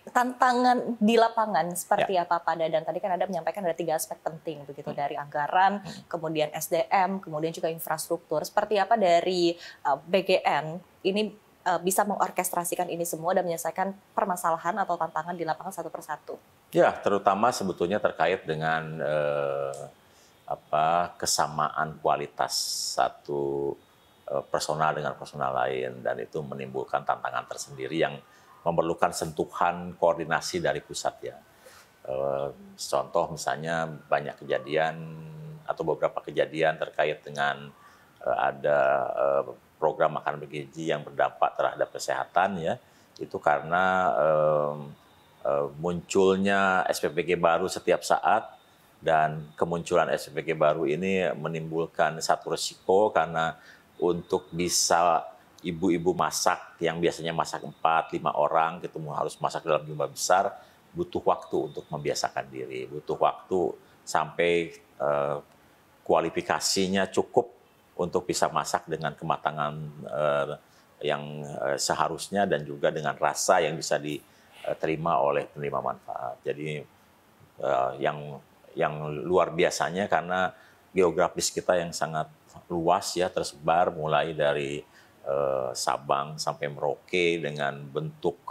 tantangan di lapangan seperti apa Pak Dadan? Tadi kan Anda menyampaikan ada 3 aspek penting begitu, dari anggaran, kemudian SDM, kemudian juga infrastruktur. Seperti apa dari BGN ini bisa mengorkestrasikan ini semua dan menyelesaikan permasalahan atau tantangan di lapangan satu persatu? Ya, terutama sebetulnya terkait dengan kesamaan kualitas satu personal dengan personal lain, dan itu menimbulkan tantangan tersendiri yang memerlukan sentuhan koordinasi dari pusat ya. Contoh misalnya banyak kejadian atau beberapa kejadian terkait dengan ada program makan bergizi yang berdampak terhadap kesehatan ya, itu karena munculnya SPPG baru setiap saat, dan kemunculan SPPG baru ini menimbulkan satu risiko karena untuk bisa ibu-ibu masak yang biasanya masak 4-5 orang, ketemu harus masak dalam jumlah besar, butuh waktu untuk membiasakan diri, butuh waktu sampai kualifikasinya cukup untuk bisa masak dengan kematangan yang seharusnya dan juga dengan rasa yang bisa diterima oleh penerima manfaat. Jadi yang luar biasanya karena geografis kita yang sangat luas ya, tersebar mulai dari Sabang sampai Merauke dengan bentuk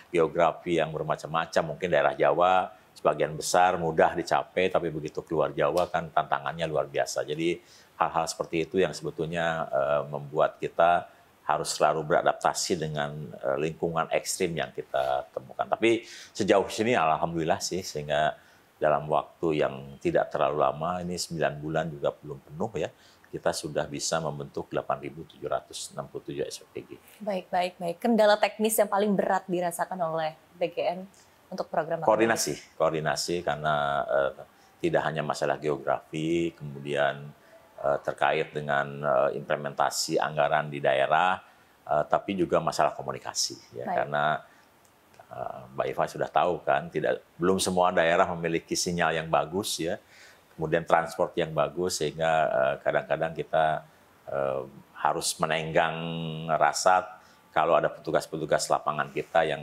geografi yang bermacam-macam. Mungkin daerah Jawa sebagian besar mudah dicapai, tapi begitu keluar Jawa kan tantangannya luar biasa. Jadi hal-hal seperti itu yang sebetulnya membuat kita harus selalu beradaptasi dengan lingkungan ekstrim yang kita temukan. Tapi sejauh ini alhamdulillah sih, sehingga dalam waktu yang tidak terlalu lama, ini 9 bulan juga belum penuh ya, kita sudah bisa membentuk 8.767 SPPG. Baik. Kendala teknis yang paling berat dirasakan oleh BGN untuk program koordinasi karena tidak hanya masalah geografi, kemudian terkait dengan implementasi anggaran di daerah, tapi juga masalah komunikasi ya. Karena Mbak Iva sudah tahu kan, belum semua daerah memiliki sinyal yang bagus ya, kemudian transport yang bagus, sehingga kadang-kadang kita harus menenggang rasa kalau ada petugas-petugas lapangan kita yang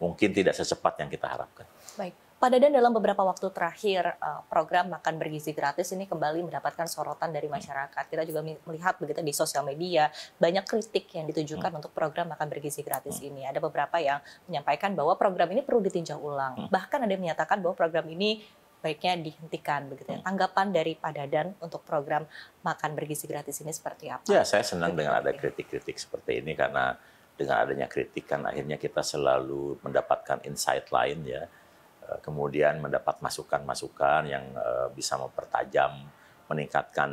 mungkin tidak secepat yang kita harapkan. Baik, Pak Dadan, dalam beberapa waktu terakhir program makan bergizi gratis ini kembali mendapatkan sorotan dari masyarakat. Kita juga melihat begitu di sosial media banyak kritik yang ditujukan untuk program makan bergizi gratis ini. Ada beberapa yang menyampaikan bahwa program ini perlu ditinjau ulang. Bahkan ada yang menyatakan bahwa program ini baiknya dihentikan begitu ya. Tanggapan dari Pak Dadan untuk program makan bergizi gratis ini seperti apa? Ya, saya senang dengan ada kritik-kritik seperti ini, karena dengan adanya kritik kan akhirnya kita selalu mendapatkan insight lain ya. Kemudian mendapat masukan-masukan yang bisa mempertajam, meningkatkan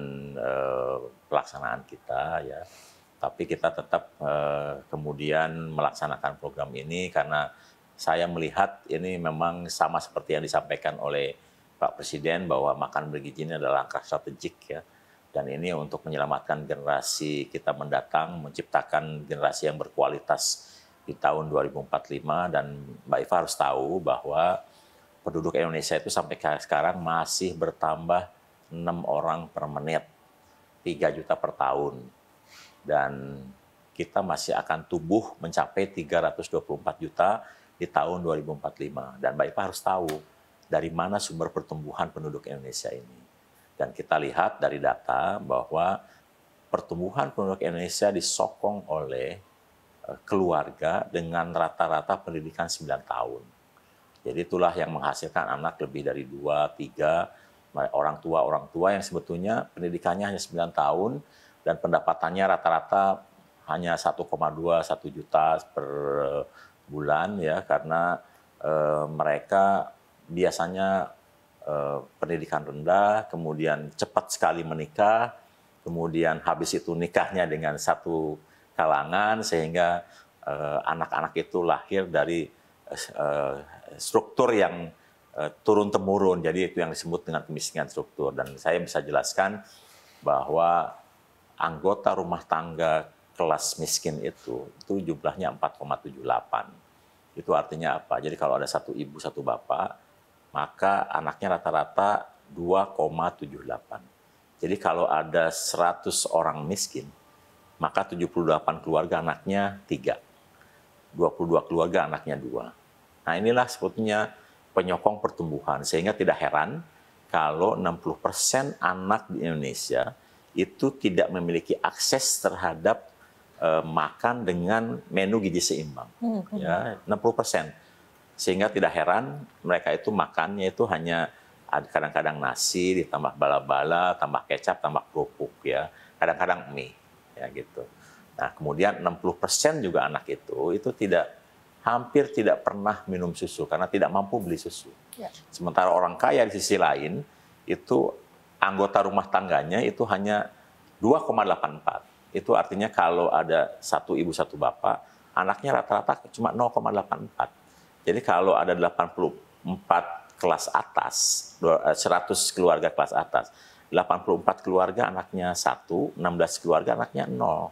pelaksanaan kita ya. Tapi kita tetap kemudian melaksanakan program ini karena saya melihat ini memang sama seperti yang disampaikan oleh Pak Presiden bahwa makan bergizi ini adalah langkah strategik ya. Dan ini untuk menyelamatkan generasi kita mendatang, menciptakan generasi yang berkualitas di tahun 2045. Dan Mbak Iva harus tahu bahwa penduduk Indonesia itu sampai sekarang masih bertambah 6 orang per menit, 3 juta per tahun. Dan kita masih akan tumbuh mencapai 324 juta di tahun 2045. Dan Mbak Iva harus tahu dari mana sumber pertumbuhan penduduk Indonesia ini. Dan kita lihat dari data bahwa pertumbuhan penduduk Indonesia disokong oleh keluarga dengan rata-rata pendidikan 9 tahun. Jadi itulah yang menghasilkan anak lebih dari 2, 3, orang tua yang sebetulnya pendidikannya hanya 9 tahun dan pendapatannya rata-rata hanya 1,2, 1 juta per bulan ya, karena mereka biasanya pendidikan rendah, kemudian cepat sekali menikah, kemudian habis itu nikahnya dengan satu kalangan, sehingga anak-anak itu lahir dari struktur yang turun-temurun. Jadi itu yang disebut dengan kemiskinan struktur. Dan saya bisa jelaskan bahwa anggota rumah tangga kelas miskin itu jumlahnya 4,78. Itu artinya apa? Jadi kalau ada satu ibu, satu bapak, maka anaknya rata-rata 2,78. Jadi kalau ada 100 orang miskin, maka 78 keluarga anaknya 3. 22 keluarga anaknya 2. Nah inilah sebetulnya penyokong pertumbuhan, sehingga tidak heran kalau 60% anak di Indonesia itu tidak memiliki akses terhadap makan dengan menu gizi seimbang. Ya, 60%. Sehingga tidak heran mereka itu makannya itu hanya kadang-kadang nasi ditambah bala-bala, tambah kecap, tambah kerupuk ya. Kadang-kadang mie ya gitu. Nah, kemudian 60% juga anak itu hampir tidak pernah minum susu karena tidak mampu beli susu. Ya. Sementara orang kaya di sisi lain itu anggota rumah tangganya itu hanya 2,84. Itu artinya kalau ada satu ibu satu bapak, anaknya rata-rata cuma 0,84. Jadi kalau ada 84 kelas atas, 100 keluarga kelas atas, 84 keluarga anaknya 1, 16 keluarga anaknya 0.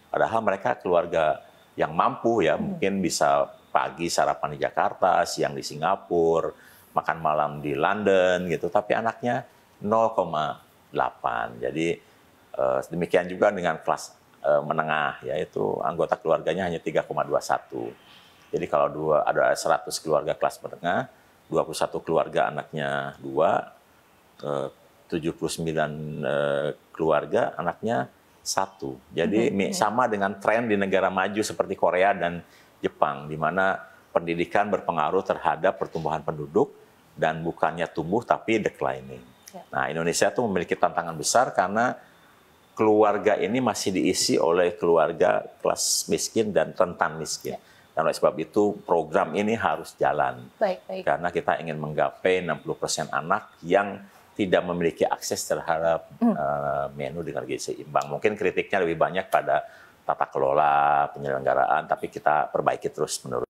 Padahal mereka keluarga yang mampu ya, mungkin bisa pagi sarapan di Jakarta, siang di Singapura, makan malam di London gitu, tapi anaknya 0,8. Jadi demikian juga dengan kelas menengah, yaitu anggota keluarganya hanya 3,21. Jadi kalau ada 100 keluarga kelas menengah, 21 keluarga anaknya 2, 79 keluarga anaknya 1. Jadi sama dengan tren di negara maju seperti Korea dan Jepang, di mana pendidikan berpengaruh terhadap pertumbuhan penduduk dan bukannya tumbuh tapi declining. Nah, Indonesia tuh memiliki tantangan besar karena keluarga ini masih diisi oleh keluarga kelas miskin dan rentan miskin. Dan oleh sebab itu program ini harus jalan. Baik. Karena kita ingin menggapai 60% anak yang tidak memiliki akses terhadap menu dengan gizi seimbang. Mungkin kritiknya lebih banyak pada tata kelola, penyelenggaraan, tapi kita perbaiki terus menerus.